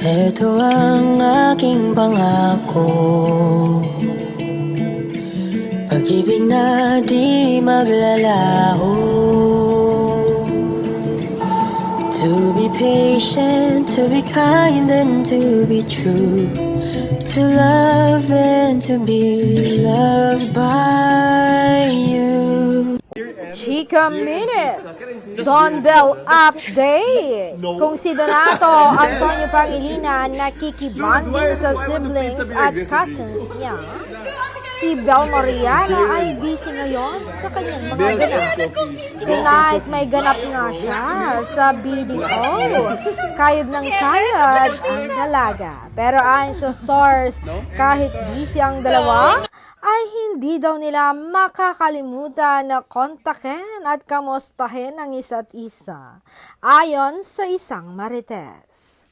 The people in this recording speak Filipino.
Ito ang aking pangako, pag-ibig na di maglalaho. To be patient, to be kind and to be true, to love and to be loved by you. Chika Minute, Don Bell Update. Kung si Donato Antonio Pangilinan nakikibanding sa siblings at cousins niya, si Bel Mariana ay busy ngayon sa kanyang mga ganap. Tonight may ganap nga siya sa BDO. Kayod ng kayod ang dalaga. Pero ayon sa source, kahit busy ang dalawa, ay hindi daw nila makakalimutan na kontakin at kamustahin ang isa't isa, ayon sa isang Marites.